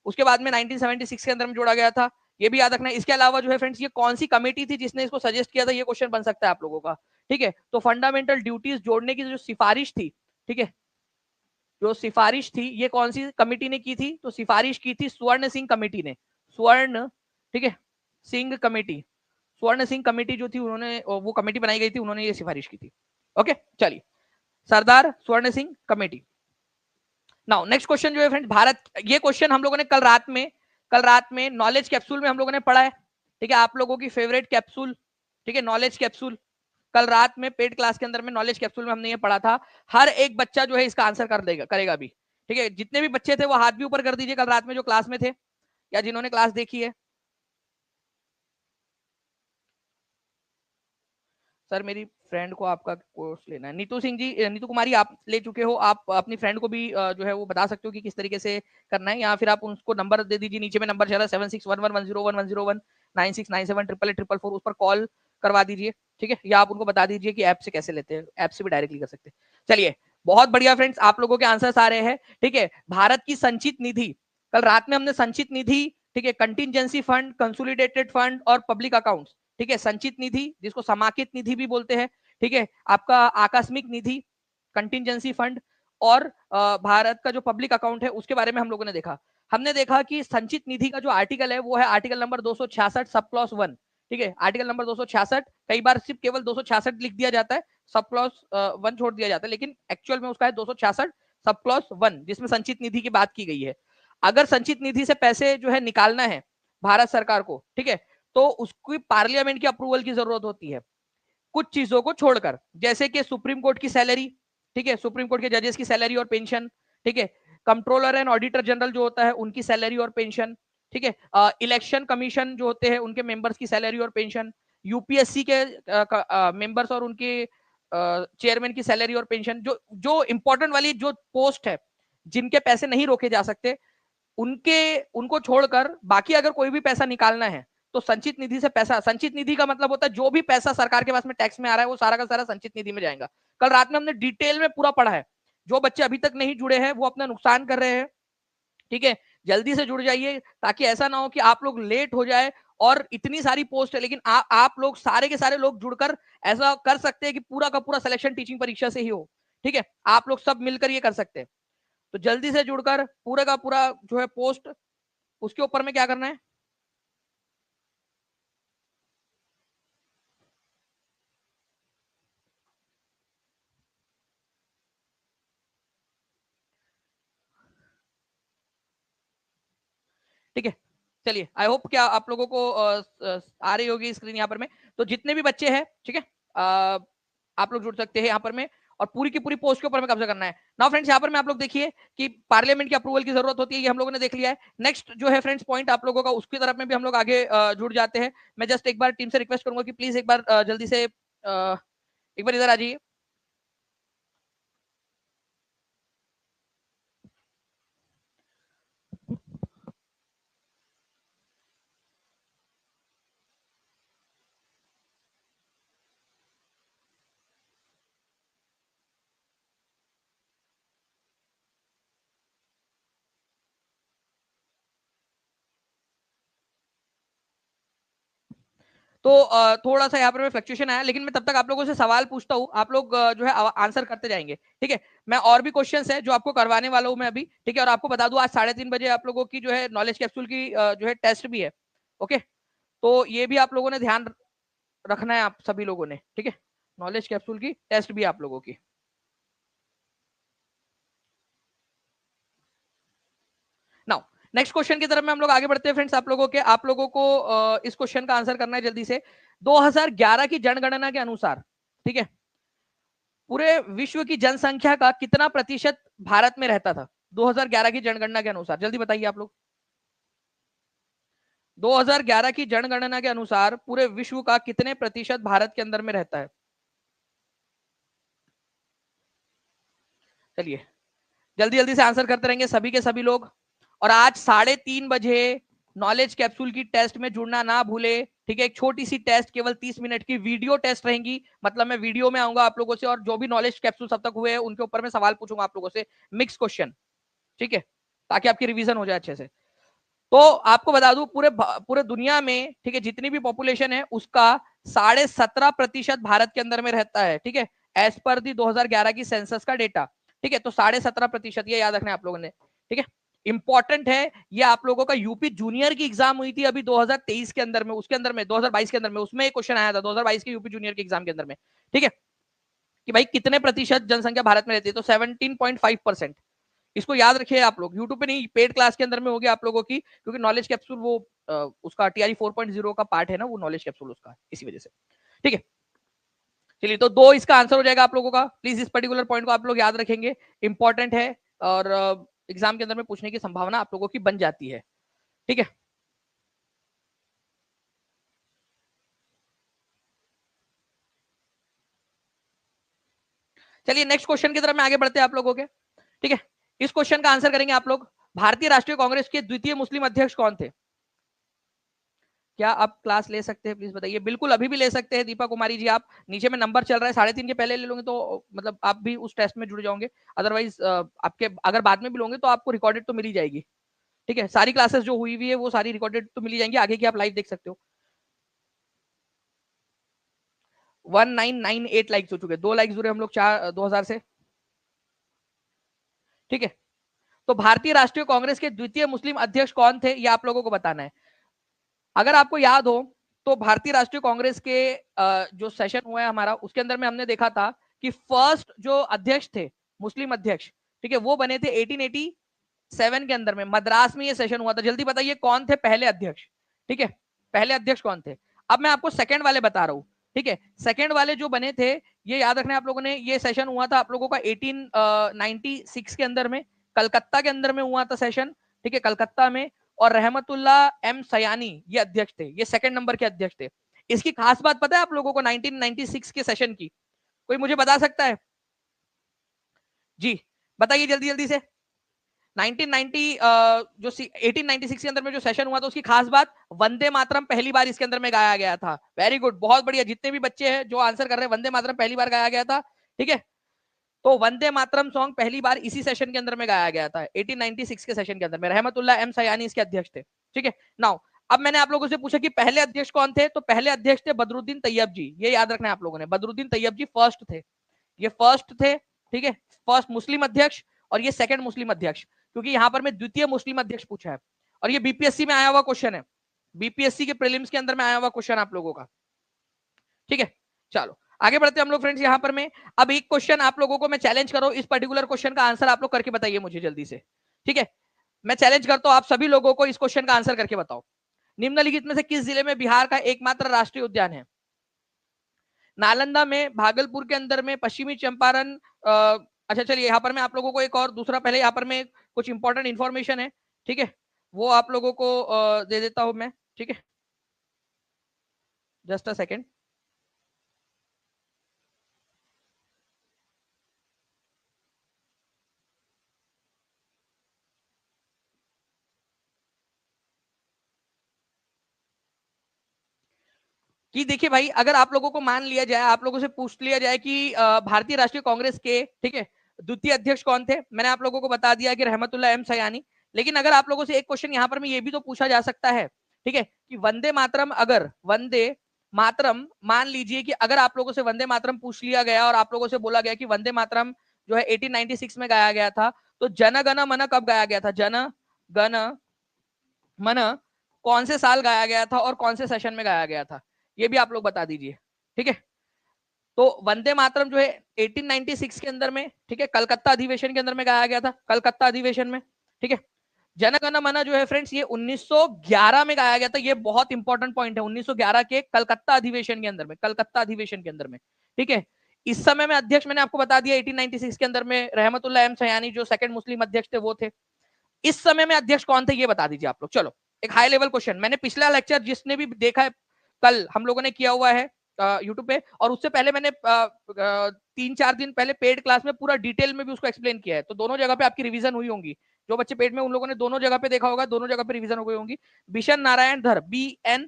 [SPEAKER 1] उसके बाद में 1976 के अंदर में जोड़ा गया था, ये भी याद रखना है। इसके अलावा जो है फ्रेंड्स, ये कौन सी कमेटी थी जिसने इसको सजेस्ट किया था, ये क्वेश्चन बन सकता है आप लोगों का। ठीक है, तो फंडामेंटल ड्यूटीज जोड़ने की जो सिफारिश थी, ठीक है, जो सिफारिश थी ये कौन सी कमेटी ने की थी? तो सिफारिश की थी स्वर्ण सिंह कमेटी ने, स्वर्ण, ठीक है, सिंह कमेटी, स्वर्ण सिंह कमेटी जो थी उन्होंने, वो कमेटी बनाई गई थी, उन्होंने ये सिफारिश की थी। ओके चलिए, सरदार स्वर्ण Singh committee. Now next question जो है फ्रेंड्स, भारत, ये क्वेश्चन हम लोगों ने कल रात में नॉलेज कैप्सूल में हम लोगों ने पढ़ा है, ठीक है, आप लोगों की फेवरेट कैप्सूल, ठीक है, नॉलेज कैप्सूल। कल रात में पेड क्लास के अंदर में नॉलेज कैप्सूल में हमने ये पढ़ा था। हर एक बच्चा जो है इसका आंसर कर देगा, करेगा भी, ठीक है। जितने भी बच्चे थे वो हाथ भी ऊपर कर दीजिए कल रात में जो क्लास में थे या जिन्होंने क्लास देखी है। सर मेरी फ्रेंड को आपका कोर्स लेना है। नीतू सिंह जी, नीतू कुमारी आप ले चुके हो, आप अपनी फ्रेंड को भी जो है वो बता सकते हो कि किस तरीके से करना है, या फिर आप उनको नंबर दे दीजिए, नीचे में नंबर चल रहा है 761110110196988844, उस पर कॉल करवा दीजिए, ठीक है, या आप उनको बता दीजिए कि ऐप से कैसे लेते हैं, ऐप से भी डायरेक्टली कर सकते हैं। चलिए बहुत बढ़िया फ्रेंड्स, आप लोगों के आंसर्स आ रहे हैं, ठीक है। भारत की संचित निधि, कल रात में हमने संचित निधि, ठीक है, कंटिजेंसी फंड, कंसोलिडेटेड फंड और पब्लिक अकाउंट्स, ठीक है, संचित निधि जिसको समाकित निधि भी बोलते हैं, ठीक है, आपका आकस्मिक निधि, कंटिजेंसी फंड, और भारत का जो पब्लिक अकाउंट है उसके बारे में हम लोगों ने देखा। हमने देखा कि संचित निधि का जो आर्टिकल है वो है आर्टिकल नंबर 266 सब क्लॉज 1, ठीक है, आर्टिकल नंबर 266, कई बार सिर्फ केवल 266 लिख दिया जाता है, सब क्लॉज 1 छोड़ दिया जाता है, लेकिन एक्चुअल में उसका है 266 सब क्लॉज 1, जिसमें संचित निधि की बात की गई है। अगर संचित निधि से पैसे जो है निकालना है भारत सरकार को, ठीक है, तो उसकी पार्लियामेंट की अप्रूवल की जरूरत होती है, कुछ चीजों को छोड़कर, जैसे कि सुप्रीम कोर्ट की सैलरी, ठीक है, सुप्रीम कोर्ट के जजेस की सैलरी और पेंशन, ठीक है, कंट्रोलर एंड ऑडिटर जनरल जो होता है उनकी सैलरी और पेंशन, ठीक है, इलेक्शन कमीशन जो होते हैं उनके मेंबर्स की सैलरी और पेंशन, यूपीएससी के मेंबर्स और उनके चेयरमैन की सैलरी और पेंशन, जो जो इंपॉर्टेंट वाली जो पोस्ट है जिनके पैसे नहीं रोके जा सकते, उनके उनको छोड़कर बाकी अगर कोई भी पैसा निकालना है तो संचित निधि से पैसा, संचित निधि का मतलब होता है जो भी पैसा सरकार के पास में टैक्स में आ रहा है वो सारा का सारा संचित निधि में जाएगा। कल रात में हमने डिटेल में पूरा पढ़ा है, जो बच्चे अभी तक नहीं जुड़े हैं वो अपना नुकसान कर रहे हैं, ठीक है, जल्दी से जुड़ जाइए ताकि ऐसा ना हो कि आप लोग लेट हो जाए, और इतनी सारी पोस्ट है लेकिन आप लोग सारे के सारे लोग जुड़कर ऐसा कर सकते हैं कि पूरा का पूरा सिलेक्शन टीचिंग परीक्षा से ही हो, ठीक है, आप लोग सब मिलकर ये कर सकते हैं। तो जल्दी से जुड़कर पूरा का पूरा जो है पोस्ट, उसके ऊपर में क्या करना है, ठीक है। चलिए आई होप क्या आप लोगों को आ रही होगी स्क्रीन यहाँ पर में, तो जितने भी बच्चे हैं, ठीक है, आप लोग जुड़ सकते हैं यहाँ पर में, और पूरी की पूरी पोस्ट के ऊपर में कब्जा करना है। नाउ फ्रेंड्स यहाँ पर में आप लोग देखिए कि पार्लियामेंट की अप्रूवल की जरूरत होती है, ये हम लोगों ने देख लिया है। नेक्स्ट जो है फ्रेंड्स पॉइंट आप लोगों का, उसकी तरफ में भी हम लोग आगे जुड़ जाते हैं। मैं जस्ट एक बार टीम से रिक्वेस्ट करूंगा कि प्लीज एक बार जल्दी से एक बार इधर आ जाइए। तो थोड़ा सा यहाँ पर में फ्लक्चुएशन आया, लेकिन मैं तब तक आप लोगों से सवाल पूछता हूँ, आप लोग जो है आंसर करते जाएंगे, ठीक है। मैं और भी क्वेश्चंस है जो आपको करवाने वाला हूँ मैं अभी, ठीक है, और आपको बता दूं आज 3:30 बजे आप लोगों की जो है नॉलेज कैप्सूल की जो है टेस्ट भी है, ओके। तो ये भी आप लोगों ने ध्यान रखना है, आप सभी लोगों ने, ठीक है, नॉलेज कैप्सूल की टेस्ट भी आप लोगों की। नाउ नेक्स्ट क्वेश्चन की तरफ में हम लोग आगे बढ़ते हैं फ्रेंड्स। आप लोगों को इस क्वेश्चन का आंसर करना है जल्दी से। 2011 की जनगणना के अनुसार, ठीक है, पूरे विश्व की जनसंख्या का कितना प्रतिशत भारत में रहता था 2011 की जनगणना के अनुसार, जल्दी बताइए आप लोग। 2011 की जनगणना के अनुसार पूरे विश्व का कितने प्रतिशत भारत के अंदर में रहता है? चलिए जल्दी जल्दी से आंसर करते रहेंगे सभी के सभी लोग, और आज 3:30 बजे नॉलेज कैप्सूल की टेस्ट में जुड़ना ना भूले, ठीक है। एक छोटी सी टेस्ट, केवल 30 मिनट की वीडियो टेस्ट रहेंगी, मतलब मैं वीडियो में आऊंगा आप लोगों से, और जो भी नॉलेज कैप्सूल अब तक हुए हैं उनके ऊपर मैं सवाल पूछूंगा आप लोगों से, मिक्स क्वेश्चन, ठीक है, ताकि आपकी रिवीजन हो जाए अच्छे से। तो आपको बता दूं पूरे पूरे दुनिया में, ठीक है, जितनी भी पॉपुलेशन है उसका 17.5% भारत के अंदर में रहता है, ठीक है, एज पर दी 2011 की सेंसस का डेटा, ठीक है। तो 17.5% ये याद रखना है आप लोगों ने, ठीक है। इंपॉर्टेंट है। ये आप लोगों का यूपी जूनियर की एग्जाम हुई थी अभी 2023 के अंदर में, उसके अंदर में 2022 के अंदर में, उसमें एक क्वेश्चन आया था 2022 के यूपी जूनियर के एग्जाम के अंदर में, ठीक है, कि भाई कितने प्रतिशत जनसंख्या भारत में रहती है, तो 17.5%। इसको याद रखिए आप लोग, यूट्यूब पे नहीं, पेड क्लास के अंदर में होगी आप लोगों की, क्योंकि नॉलेज कैप्सूल वो उसका टीआरई 4.0 का पार्ट है ना, वो नॉलेज कैप्सूल उसका, इसी वजह से, ठीक है। चलिए, तो 2 इसका आंसर हो जाएगा आप लोगों का। प्लीज इस पर्टिकुलर पॉइंट को आप लोग याद रखेंगे, इंपॉर्टेंट है और एग्जाम के अंदर में पूछने की संभावना आप लोगों की बन जाती है, ठीक है। चलिए नेक्स्ट क्वेश्चन की तरफ में आगे बढ़ते हैं आप लोगों के, ठीक है। इस क्वेश्चन का आंसर करेंगे आप लोग, भारतीय राष्ट्रीय कांग्रेस के द्वितीय मुस्लिम अध्यक्ष कौन थे? क्या आप क्लास ले सकते हैं, प्लीज बताइए। बिल्कुल अभी भी ले सकते हैं दीपा कुमारी जी, आप नीचे में नंबर चल रहा है 3:30 के पहले ले लोगे तो मतलब आप भी उस टेस्ट में जुड़ जाओगे, अदरवाइज आपके अगर बाद में भी लोगे तो आपको रिकॉर्डेड तो मिल ही जाएगी, ठीक है। सारी क्लासेस जो हुई हुई है वो सारी रिकॉर्डेड तो मिल ही जाएंगी, आगे की आप लाइव देख सकते हो। 1998 लाइक्स हो चुके, 2 लाइक्स जुड़े हम लोग 2000 से, ठीक है। तो भारतीय राष्ट्रीय कांग्रेस के द्वितीय मुस्लिम अध्यक्ष कौन थे, ये आप लोगों को बताना है। अगर आपको याद हो तो भारतीय राष्ट्रीय कांग्रेस के जो सेशन हुआ है हमारा, उसके अंदर में हमने देखा था कि फर्स्ट जो अध्यक्ष थे मुस्लिम अध्यक्ष, ठीक है, वो बने थे 1887 के अंदर में, मद्रास में ये सेशन हुआ था। जल्दी बताइए कौन थे पहले अध्यक्ष, ठीक है, पहले अध्यक्ष कौन थे। अब मैं आपको सेकंड वाले बता रहा हूं, ठीक है। सेकंड वाले जो बने थे, ये याद रखना आप लोगों ने, ये सेशन हुआ था आप लोगों का 1896 के अंदर में, कलकत्ता के अंदर में हुआ था सेशन, ठीक है, कलकत्ता में। और रहमतुल्ला एम सयानी ये अध्यक्ष थे, ये सेकंड नंबर के अध्यक्ष थे। इसकी खास बात पता है आप लोगों को 1996 के सेशन की, कोई मुझे बता सकता है? जी बताइए जल्दी जल्दी से। 1990 जो 1896 के अंदर में जो सेशन हुआ था, उसकी खास बात, वंदे मातरम पहली बार इसके अंदर में गाया गया था। वेरी गुड, बहुत बढ़िया, जितने भी बच्चे हैं जो आंसर कर रहे हैं, वंदे मातरम पहली बार गाया गया था, ठीक है। तो वंदे मातरम सॉन्ग पहली बार इसी सेशन के अंदर में गाया गया था, 1896 के सेशन के अंदर में। रहमतुल्ला एम सयानी इसके अध्यक्ष थे, ठीक है। नाउ अब मैंने आप लोगों से पूछा कि पहले अध्यक्ष कौन थे, तो पहले अध्यक्ष थे बदरुद्दीन तैयब जी, ये याद रखना है आप लोगों ने, बदरुद्दीन तैयब जी फर्स्ट थे, ये फर्स्ट थे, ठीक है, फर्स्ट मुस्लिम अध्यक्ष। और ये सेकंड मुस्लिम अध्यक्ष, क्योंकि यहां पर मैं द्वितीय मुस्लिम अध्यक्ष पूछा है, और ये बीपीएससी में आया हुआ क्वेश्चन है, बीपीएससी के प्रीलिम्स के अंदर में आया हुआ क्वेश्चन आप लोगों का, ठीक है। चलो आगे बढ़ते हैं हम लोग फ्रेंड्स, यहां पर मैं अब एक क्वेश्चन आप लोगों को मैं चैलेंज करो, इस पर्टिकुलर क्वेश्चन का आंसर आप लोग करके बताइए मुझे जल्दी से, ठीक है। मैं चैलेंज करता हूं आप सभी लोगों को, इस क्वेश्चन का आंसर करके बताओ। निम्नलिखित में से किस जिले में बिहार का एकमात्र राष्ट्रीय उद्यान है? नालंदा में, भागलपुर के अंदर में, पश्चिमी चंपारण। अच्छा चलिए, यहाँ पर मैं आप लोगों को एक और दूसरा, पहले यहाँ पर मैं कुछ इंपॉर्टेंट इंफॉर्मेशन है, ठीक है, वो आप लोगों को दे देता हूं मैं, ठीक है, जस्ट अ सेकेंड। कि देखिए भाई, अगर आप लोगों को मान लिया जाए, आप लोगों से पूछ लिया जाए कि भारतीय राष्ट्रीय कांग्रेस के, ठीक है, द्वितीय अध्यक्ष कौन थे, मैंने आप लोगों को बता दिया कि रहमतुल्लाह एम सयानी। लेकिन अगर आप लोगों से एक क्वेश्चन यहाँ पर में ये भी तो पूछा जा सकता है, ठीक है, कि वंदे मातरम, अगर वंदे मातरम, मान लीजिए कि अगर आप लोगों से वंदे मातरम पूछ लिया गया और आप लोगों से बोला गया कि वंदे मातरम जो है 1896 में गाया गया था, तो जन गण मन कब गाया गया था, जन गण मन कौन से साल गाया गया था और कौन से सेशन में गाया गया था, ये भी आप लोग बता दीजिए, ठीक है। तो वंदे मातरम जो है 1896 के अंदर में, ठीक है, कलकत्ता अधिवेशन के अंदर में गाया गया था, कलकत्ता अधिवेशन में, ठीक है। जन गण मन जो है फ्रेंड्स, ये 1911 में गाया गया था, ये बहुत इंपॉर्टेंट पॉइंट है, 1911 के कलकत्ता अधिवेशन के अंदर में, कलकत्ता अधिवेशन के अंदर में, ठीक है। इस समय में अध्यक्ष मैंने आपको बता दिया 1896 के अंदर में रहमतुल्लाह एम सयानी जो सेकंड मुस्लिम अध्यक्ष थे वो थे। इस समय में अध्यक्ष कौन थे ये बता दीजिए आप लोग। चलो एक हाई लेवल क्वेश्चन, मैंने पिछला लेक्चर जिसने भी देखा है, कल हम लोगों ने किया हुआ है यूट्यूब पे, और उससे पहले मैंने 3-4 दिन पहले पेड क्लास में पूरा डिटेल में भी उसको एक्सप्लेन किया है, तो दोनों जगह पे आपकी रिवीजन हुई होंगी। जो बच्चे पेड में, उन लोगों ने दोनों जगह पे देखा होगा, दोनों जगह पे रिवीजन हो गई होंगी। बिशन नारायण धर, BN,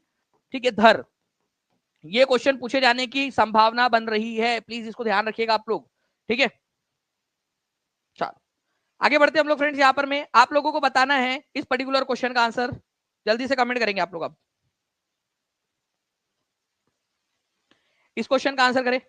[SPEAKER 1] ठीक है, धर, ये क्वेश्चन पूछे जाने की संभावना बन रही है, प्लीज इसको ध्यान रखिएगा आप लोग, ठीक है। चलो आगे बढ़ते हैं हम लोग फ्रेंड्स, यहाँ पर मैं आप लोगों को बताना है इस पर्टिकुलर क्वेश्चन का आंसर, जल्दी से कमेंट करेंगे आप लोग, अब इस क्वेश्चन का आंसर करें।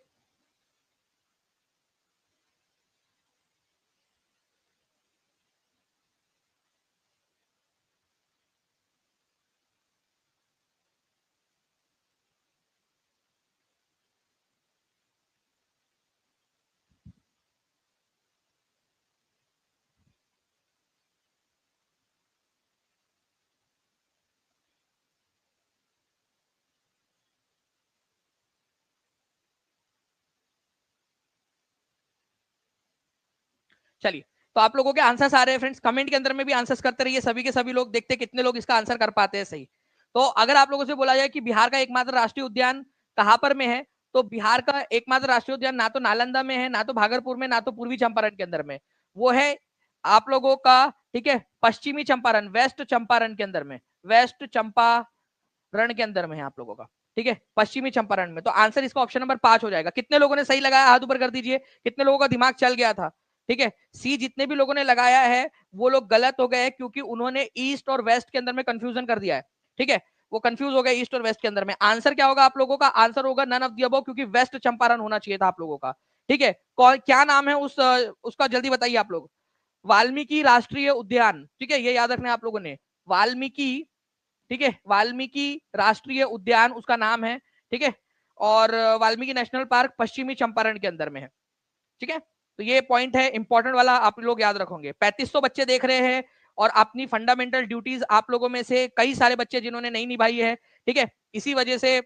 [SPEAKER 1] चलिए, तो आप लोगों के आंसर्स आ रहे हैं फ्रेंड्स, कमेंट के अंदर में भी आंसर्स करते रहिए, सभी के सभी लोग देखते कितने लोग इसका आंसर कर पाते हैं सही। तो अगर आप लोगों से बोला जाए कि बिहार का एकमात्र राष्ट्रीय उद्यान कहां पर में है, तो बिहार का एकमात्र राष्ट्रीय उद्यान ना तो नालंदा में है, ना तो भागलपुर में, ना तो पूर्वी चंपारण के अंदर में, वो है आप लोगों का, ठीक है, पश्चिमी चंपारण, वेस्ट चंपारण के अंदर में, वेस्ट चंपारण के अंदर में है आप लोगों का, ठीक है, पश्चिमी चंपारण में। तो आंसर इसका ऑप्शन नंबर 5 हो जाएगा। कितने लोगों ने सही लगाया, हाथ ऊपर कर दीजिए, कितने लोगों का दिमाग चल गया था, ठीक है। सी जितने भी लोगों ने लगाया है वो लोग गलत हो गए, क्योंकि उन्होंने ईस्ट और वेस्ट के अंदर में कंफ्यूजन कर दिया है, ठीक है, वो कंफ्यूज हो गए ईस्ट और वेस्ट के अंदर में। आंसर क्या होगा आप लोगों का, आंसर होगा नन ऑफ द अबव, क्योंकि वेस्ट चंपारण होना चाहिए था आप लोगों का, ठीक है। क्या नाम है उसका जल्दी बताइए आप लोग। वाल्मीकि राष्ट्रीय उद्यान, ठीक है, ये याद रखना है आप लोगों ने, वाल्मीकि, ठीक है, वाल्मीकि राष्ट्रीय उद्यान उसका नाम है, ठीक है। और वाल्मीकि नेशनल पार्क पश्चिमी चंपारण के अंदर में है, ठीक है। तो ये पॉइंट है इंपॉर्टेंट वाला, आप लोग याद रखोगे। 3500 बच्चे देख रहे हैं, और अपनी फंडामेंटल ड्यूटीज आप लोगों में से कई सारे बच्चे जिन्होंने नहीं निभाई है, ठीक है, इसी वजह से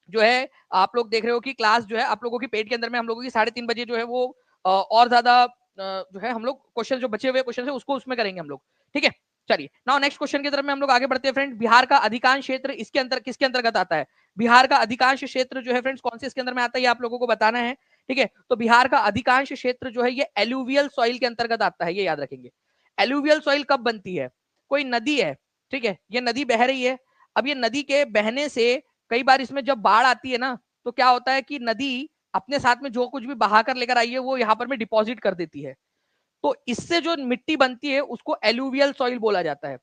[SPEAKER 1] जो है आप लोग देख रहे हो कि क्लास जो है आप लोगों की पेट के अंदर में हम लोगों की 3:30 बजे जो है वो और ज्यादा जो है हम लोग क्वेश्चन जो बचे हुए क्वेश्चन है उसको उसमें करेंगे हम लोग, ठीक है। चलिए, नाउ नेक्स्ट क्वेश्चन की तरफ में हम लोग आगे बढ़ते हैं फ्रेंड। बिहार का अधिकांश क्षेत्र इसके अंदर किसके अंतर्गत आता है, बिहार का अधिकांश क्षेत्र जो है फ्रेंड्स कौन से इसके अंदर में आता है, ये आप लोगों को बताना है, ठीक है। तो बिहार का अधिकांश क्षेत्र जो है ये एलुवियल सॉइल के अंतर्गत आता है, ये याद रखेंगे। एलुवियल सॉइल कब बनती है, कोई नदी है, ठीक है, ये नदी बह रही है, अब ये नदी के बहने से कई बार इसमें जब बाढ़ आती है ना, तो क्या होता है कि नदी अपने साथ में जो कुछ भी बहा कर लेकर आई है वो यहाँ पर में डिपॉजिट कर देती है, तो इससे जो मिट्टी बनती है उसको एलुवियल सॉइल बोला जाता है।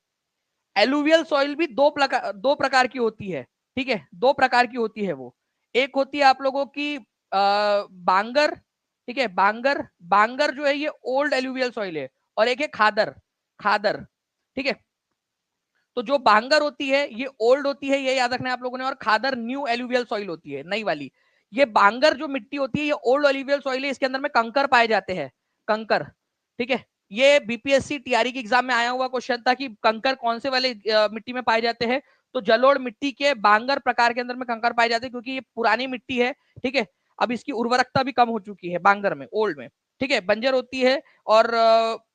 [SPEAKER 1] एलुवियल सॉइल भी दो प्रकार की होती है, ठीक है, दो प्रकार की होती है वो। एक होती है आप लोगों की बांगर, ठीक है, बांगर, बांगर जो है ये ओल्ड एलुवियल सॉइल है, और एक है खादर, खादर, ठीक है। तो जो बांगर होती है ये ओल्ड होती है, ये याद रखना है आप लोगों ने, और खादर न्यू एलुवियल सॉइल होती है, नई वाली। ये बांगर जो मिट्टी होती है ये ओल्ड एलुवियल सॉइल है, इसके अंदर में कंकर पाए जाते हैं, कंकर, ठीक है। ये बीपीएससी टीआरई के एग्जाम में आया हुआ क्वेश्चन था कि कंकर कौन से वाले मिट्टी में पाए जाते हैं, तो जलोढ़ मिट्टी के बांगर प्रकार के अंदर में कंकर पाए जाते हैं, क्योंकि ये पुरानी मिट्टी है, ठीक है। अब इसकी उर्वरकता भी कम हो चुकी है बांगर में, ओल्ड में, ठीक है, बंजर होती है, और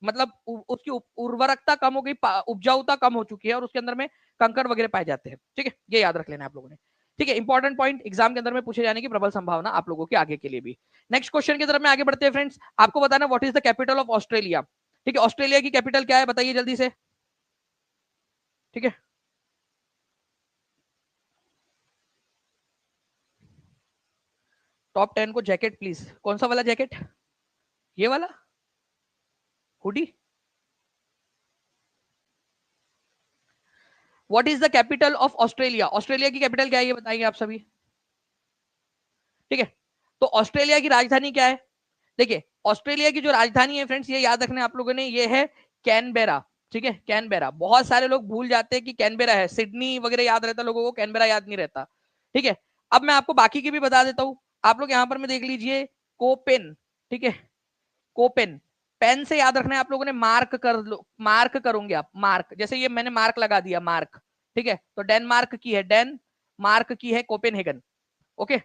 [SPEAKER 1] मतलब उसकी उर्वरकता कम हो गई, उपजाऊता कम हो चुकी है, और उसके अंदर में कंकर वगैरह पाए जाते हैं, ठीक है, ये याद रख लेना आप लोगों ने, ठीक है। इंपॉर्टेंट पॉइंट, एग्जाम के अंदर में पूछे जाने की प्रबल संभावना आप लोगों के आगे के लिए भी। नेक्स्ट क्वेश्चन की तरफ में आगे बढ़ते हैं फ्रेंड्स। आपको बताना what is the capital of Australia, ठीक है, ऑस्ट्रेलिया की कैपिटल क्या है बताइए जल्दी से, ठीक है। टॉप 10 को जैकेट प्लीज, कौन सा वाला जैकेट, ये वाला hoodie. What is the capital of Australia, Australia की कैपिटल क्या है ये बताएंगे आप सभी, ठीक है। तो ऑस्ट्रेलिया की राजधानी क्या है, देखिए ऑस्ट्रेलिया की जो राजधानी है फ्रेंड्स ये याद रखना आप लोगों ने, ये है कैनबेरा, ठीक है, कैनबेरा। बहुत सारे लोग भूल जाते हैं कि कैनबेरा है, सिडनी वगैरह याद रहता लोगों को, कैनबेरा याद नहीं रहता, ठीक है। अब मैं आपको बाकी की भी बता देता हूं, आप लोग यहां पर में देख लीजिए, कोपेन, ठीक है, कोपेन, पेन से याद रखना है आप लोगों ने, मार्क कर लो, मार्क करोगे आप, मार्क, जैसे ये मैंने मार्क लगा दिया, मार्क, ठीक है। तो डेनमार्क की है, डेन मार्क की है कोपेनहेगन, ओके।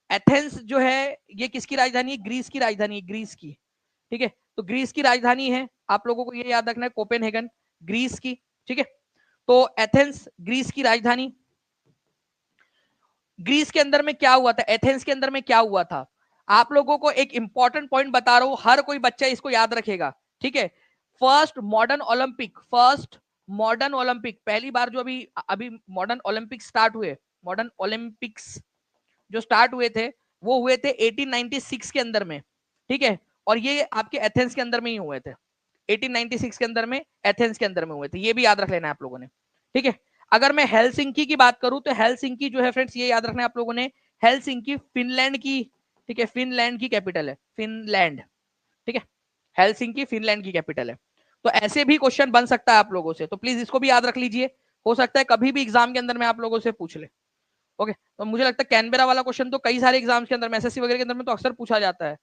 [SPEAKER 1] एथेंस जो है ये किसकी राजधानी है, ग्रीस की राजधानी है, ग्रीस की, ठीक है। तो ग्रीस की राजधानी है, आप लोगों को ये याद रखना है, कोपेनहेगन, ग्रीस की, ठीक है। तो एथेंस ग्रीस की राजधानी। ग्रीस के अंदर में क्या हुआ था, एथेंस के अंदर में क्या हुआ था, आप लोगों को एक इंपॉर्टेंट पॉइंट बता रहा हूं, हर कोई बच्चा इसको याद रखेगा, ठीक है। First modern Olympic, first modern Olympic, पहली बार जो अभी अभी मॉडर्न ओलंपिक स्टार्ट हुए, मॉडर्न ओलंपिक्स जो स्टार्ट हुए थे वो हुए थे 1896 के अंदर में, ठीक है। और ये आपके एथेंस के अंदर में ही हुए थे, 1896 के अंदर में एथेंस के अंदर में हुए थे, ये भी याद रख लेना है आप लोगों ने, ठीक है। अगर मैं हेलसिंकी की बात करूं तो हेलसिंकी जो है फ्रेंड्स ये याद रखना है आप लोगों ने, हेलसिंकी फिनलैंड की, ठीक है, फिनलैंड की कैपिटल है, फिनलैंड, ठीक है, हेलसिंकी फिनलैंड की कैपिटल है। तो ऐसे भी क्वेश्चन बन सकता है आप लोगों से, तो प्लीज इसको भी याद रख लीजिए, हो सकता है कभी भी एग्जाम के अंदर में आप लोगों से पूछ ले, ओके। तो मुझे लगता है कैनबेरा वाला क्वेश्चन तो कई सारे एग्जाम्स के अंदर में, एसएससी वगैरह के अंदर में तो अक्सर पूछा जाता है,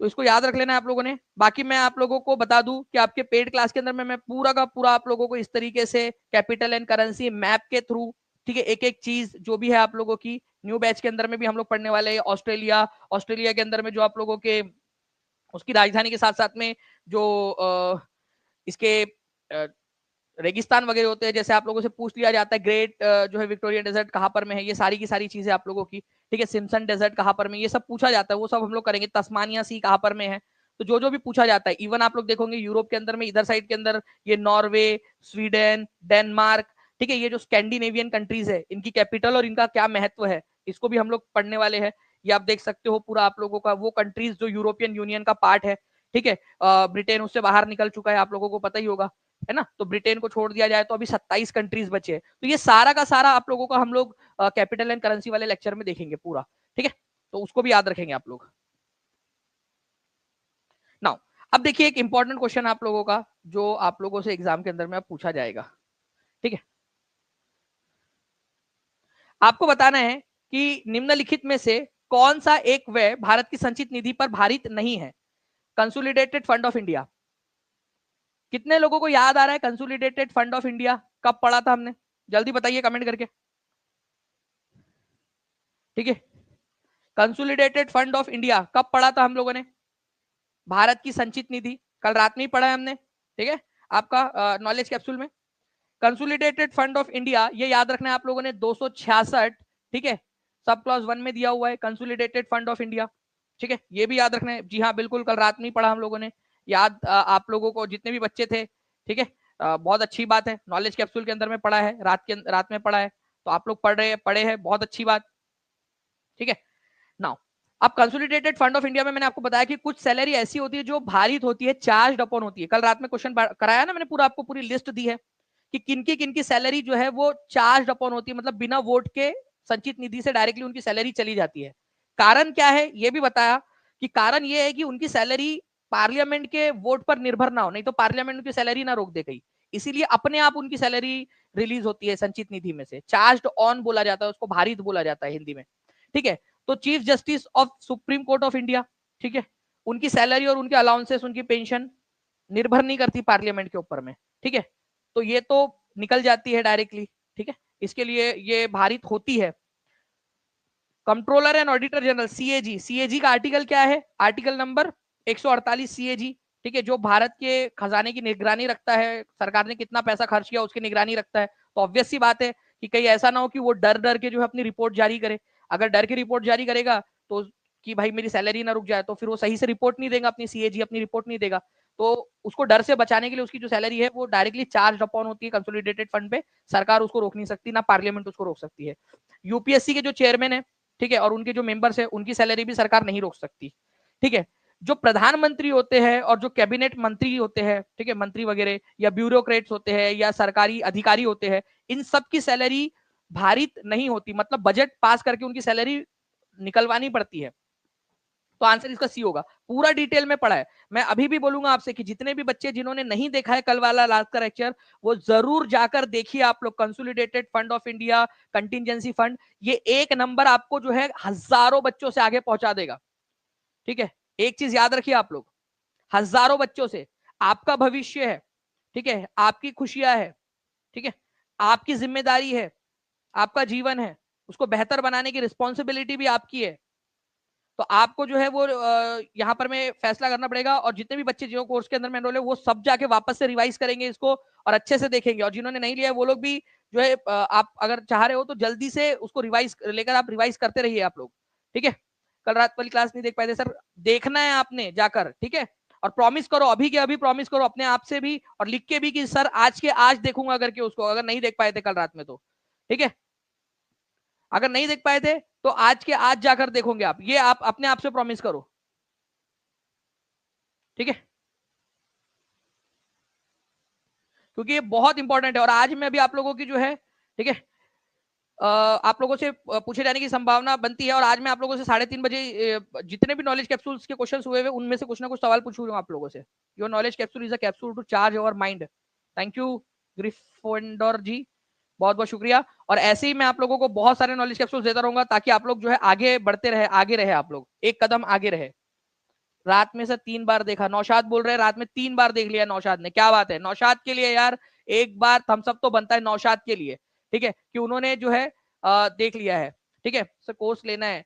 [SPEAKER 1] तो इसको याद रख लेना है आप लोगों ने। बाकी मैं आप लोगों को बता दूं कि आपके पेड क्लास के अंदर में मैं पूरा का पूरा आप लोगों को इस तरीके से कैपिटल एंड करेंसी मैप के थ्रू, ठीक है, एक एक चीज जो भी है आप लोगों की, न्यू बैच के अंदर में भी हम लोग पढ़ने वाले हैं ऑस्ट्रेलिया, ऑस्ट्रेलिया के अंदर में जो आप लोगों के उसकी राजधानी के साथ साथ में जो इसके रेगिस्तान वगैरह होते हैं, जैसे आप लोगों से पूछ लिया जाता है ग्रेट जो है विक्टोरिया डेजर्ट कहाँ पर में है, ये सारी की सारी चीजें आप लोगों की, ठीक है, सिम्सन डेजर्ट कहाँ पर में, ये सब पूछा जाता है, वो सब हम लोग करेंगे। तस्मानिया सी कहाँ पर में है, तो जो जो भी पूछा जाता है, इवन आप लोग देखोगे यूरोप के अंदर में इधर साइड के अंदर ये नॉर्वे, स्वीडन, डेनमार्क, ठीक है, ये जो स्कैंडिनेवियन कंट्रीज है, इनकी कैपिटल और इनका क्या महत्व है, इसको भी हम लोग पढ़ने वाले हैं। ये आप देख सकते हो पूरा आप लोगों का वो कंट्रीज जो यूरोपियन यूनियन का पार्ट है, ठीक है, ब्रिटेन उससे बाहर निकल चुका है, आप लोगों को पता ही होगा, है ना, तो ब्रिटेन को छोड़ दिया जाए तो अभी 27 कंट्रीज बचे हैं। तो ये सारा का सारा आप लोगों का हम लोग कैपिटल एंड करेंसी वाले लेक्चर में देखेंगे पूरा, ठीक है, तो उसको भी याद रखेंगे आप लोग। नाउ अब देखिए एक इंपॉर्टेंट क्वेश्चन आप लोगों का जो आप लोगों से एग्जाम के अंदर में पूछा जाएगा, ठीक है, आपको बताना है कि निम्नलिखित में से कौन सा एक व्यय भारत की संचित निधि पर भारित नहीं है। कंसोलिडेटेड फंड ऑफ इंडिया, कितने लोगों को याद आ रहा है कंसोलिडेटेड फंड ऑफ इंडिया कब पढ़ा था हमने, जल्दी बताइए कमेंट करके, ठीक है, कंसोलिडेटेड फंड ऑफ इंडिया कब पढ़ा था हम लोगों ने, भारत की संचित निधि, कल रात में ही पढ़ा है हमने, ठीक है, आपका नॉलेज कैप्सूल में। कंसोलिडेटेड फंड ऑफ इंडिया ये याद रखना है आप लोगों ने 266, ठीक है, सब क्लॉज 1 में दिया हुआ है कंसोलिडेटेड फंड ऑफ इंडिया, ठीक है, ये भी याद रखना है। जी हाँ बिल्कुल, कल रात में ही पढ़ा हम लोगों ने, याद आप लोगों को जितने भी बच्चे थे, ठीक है, बहुत अच्छी बात है, नॉलेज कैप्सूल के अंदर में पढ़ा है, रात में पढ़ा है, तो आप लोग पढ़े हैं, बहुत अच्छी बात, ठीक है। नाउ अब कंसोलिडेटेड फंड ऑफ इंडिया में मैंने आपको बताया कि कुछ सैलरी ऐसी होती है जो भारित होती है, चार्ज अपॉन होती है, कल रात में क्वेश्चन कराया ना मैंने, पूरा आपको पूरी लिस्ट दी है कि किनकी सैलरी जो है वो चार्ज अपॉन होती है, मतलब बिना वोट के संचित निधि से डायरेक्टली उनकी सैलरी चली जाती है। कारण क्या है ये भी बताया कि कारण ये है कि उनकी सैलरी पार्लियामेंट के वोट पर निर्भर ना हो, नहीं तो पार्लियामेंट उनकी सैलरी ना रोक दे कहीं, इसीलिए अपने आप उनकी सैलरी रिलीज होती है संचित निधि में से, चार्ज ऑन बोला जाता है उसको, भारित बोला जाता है हिंदी में, ठीक है। तो chief justice of supreme court of India, ठीक है, उनकी सैलरी और उनके अलाउंसेस, उनकी पेंशन निर्भर नहीं करती पार्लियामेंट के ऊपर में, ठीक है, तो ये तो निकल जाती है डायरेक्टली, ठीक है, इसके लिए ये भारित होती है। Controller and auditor general CAG, CAG का आर्टिकल क्या है, आर्टिकल नंबर 148 सीएजी, ठीक है, जो भारत के खजाने की निगरानी रखता है, सरकार ने कितना पैसा खर्च किया उसकी निगरानी रखता है। तो ऑब्वियस सी बात है कि कहीं ऐसा ना हो कि वो डर डर के जो है अपनी रिपोर्ट जारी करे, अगर डर की रिपोर्ट जारी करेगा तो कि भाई मेरी सैलरी ना रुक जाए, तो फिर वो सही से रिपोर्ट नहीं देगा, अपनी सीएजी अपनी रिपोर्ट नहीं देगा, तो उसको डर से बचाने के लिए उसकी जो सैलरी है वो डायरेक्टली चार्ज अपॉन होती है कंसोलिडेटेड फंड पे, सरकार उसको रोक नहीं सकती, ना पार्लियामेंट उसको रोक सकती है। यूपीएससी के जो चेयरमैन है, ठीक है, और उनके जो मेंबर्स है उनकी सैलरी भी सरकार नहीं रोक सकती, ठीक है। जो प्रधानमंत्री होते हैं और जो कैबिनेट मंत्री होते हैं, ठीक है, मंत्री वगैरह या ब्यूरोक्रेट्स होते हैं या सरकारी अधिकारी होते हैं, इन सब की सैलरी भारित नहीं होती, मतलब बजट पास करके उनकी सैलरी निकलवानी पड़ती है। तो आंसर इसका सी होगा, पूरा डिटेल में पढ़ा है। मैं अभी भी बोलूंगा आपसे कि जितने भी बच्चे जिन्होंने नहीं देखा है कल वाला लास्ट का लेक्चर, वो जरूर जाकर देखिए आप लोग, consolidated fund of India, contingency fund, ये एक नंबर आपको जो है हजारों बच्चों से आगे पहुंचा देगा, ठीक है। एक चीज याद रखिए आप लोग, हजारों बच्चों से, आपका भविष्य है, ठीक है, आपकी खुशियां है, ठीक है, आपकी जिम्मेदारी है, आपका जीवन है, उसको बेहतर बनाने की रिस्पॉन्सिबिलिटी भी आपकी है। तो आपको जो है वो यहाँ पर में फैसला करना पड़ेगा, और जितने भी बच्चे जो कोर्स के अंदर में एनरोल है वो सब जाके वापस से रिवाइज करेंगे इसको और अच्छे से देखेंगे, और जिन्होंने नहीं लिया है वो लोग भी जो है आप अगर चाह रहे हो तो जल्दी से उसको रिवाइज लेकर आप रिवाइज करते रहिए आप लोग, ठीक है। कल रात वाली क्लास नहीं देख पाए थे सर, देखना है आपने जाकर, ठीक है, और प्रॉमिस करो अभी के अभी, प्रॉमिस करो अपने आप से भी और लिख के भी कि सर आज के आज देखूंगा करके उसको, अगर नहीं देख पाए थे कल रात में तो, ठीक है, अगर नहीं देख पाए थे तो आज के आज जाकर देखोगे आप, ये आप अपने आप से प्रॉमिस करो, ठीक है, क्योंकि ये बहुत इंपॉर्टेंट है। और आज मैं भी आप लोगों की जो है, ठीक है, आप लोगों से पूछे जाने की संभावना बनती है, और आज मैं आप लोगों से 3:30 बजे जितने भी नॉलेज कैप्सूल्स के क्वेश्चंस हुए उनमें से कुछ ना कुछ सवाल पूछूंगा आप लोगों से। Your knowledge capsule is a capsule to charge our mind. Thank you Gryffindor ji, बहुत बहुत शुक्रिया। और ऐसे ही मैं आप लोगों को बहुत सारे नॉलेज कैप्सूल्स देता रहूंगा ताकि आप लोग जो है आगे बढ़ते रहे, आगे रहे, आप लोग एक कदम आगे रहे। रात में से 3 बार देखा, नौशाद बोल रहे हैं रात में 3 बार देख लिया नौशाद ने, क्या बात है नौशाद के लिए यार, एक बार थम्स अप तो बनता है नौशाद के लिए, ठीक है, कि उन्होंने जो है देख लिया है, ठीक है। सर कोर्स लेना है,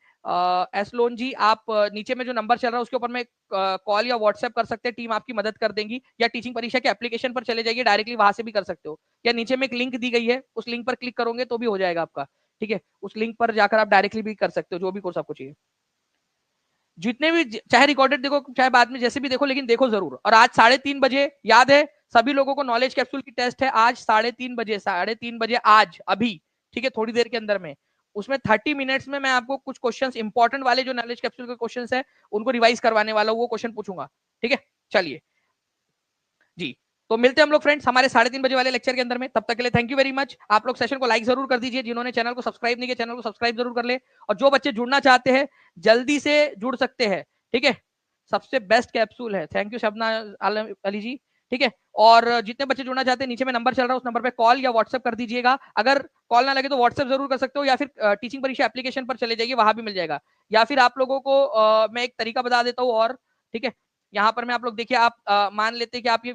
[SPEAKER 1] एसलोन जी, आप नीचे में जो नंबर चल रहा है उसके ऊपर में कॉल या व्हाट्सएप कर सकते हैं, टीम आपकी मदद कर देंगी, या टीचिंग परीक्षा के एप्लीकेशन पर चले जाइए, डायरेक्टली वहां से भी कर सकते हो, या नीचे में एक लिंक दी गई है, उस लिंक पर क्लिक करोगे तो भी हो जाएगा आपका। ठीक है, उस लिंक पर जाकर आप डायरेक्टली भी कर सकते हो जो भी कोर्स आपको चाहिए। जितने भी, चाहे रिकॉर्डेड देखो चाहे बाद में जैसे भी देखो, लेकिन देखो जरूर। और आज 3:30 बजे, याद है सभी लोगों को, नॉलेज कैप्सूल की टेस्ट है आज 3:30 बजे, 3:30 बजे आज, अभी, ठीक है, थोड़ी देर के अंदर में। उसमें 30 मिनट्स में मैं आपको कुछ क्वेश्चंस इंपॉर्टेंट वाले जो नॉलेज कैप्सूल के क्वेश्चंस है उनको रिवाइज करवाने वाला हूं, वो क्वेश्चन पूछूंगा। ठीक है, चलिए जी, तो मिलते हैं हम लोग फ्रेंड्स हमारे 3:30 बजे वाले लेक्चर के अंदर में। तब तक के लिए थैंक यू वेरी मच। आप लोग सेशन को लाइक जरूर कर दीजिए, जिन्होंने चैनल को सब्सक्राइब नहीं किया चैनल को सब्सक्राइब जरूर कर ले, और जो बच्चे जुड़ना चाहते हैं जल्दी से जुड़ सकते हैं। ठीक है, सबसे बेस्ट कैप्सूल है। थैंक यू शबना अली जी। ठीक है, और जितने बच्चे जुड़ना चाहते हैं नीचे में नंबर चल रहा है, उस नंबर पे कॉल या व्हाट्सएप कर दीजिएगा। अगर कॉल ना लगे तो व्हाट्सएप जरूर कर सकते हो, या फिर टीचिंग परीक्षा एप्लीकेशन पर चले जाइए, वहां भी मिल जाएगा। या फिर आप लोगों को मैं एक तरीका बता देता हूँ और, ठीक है, यहाँ पर मैं आप लोग देखिए, आप मान लेते हैं कि आप ये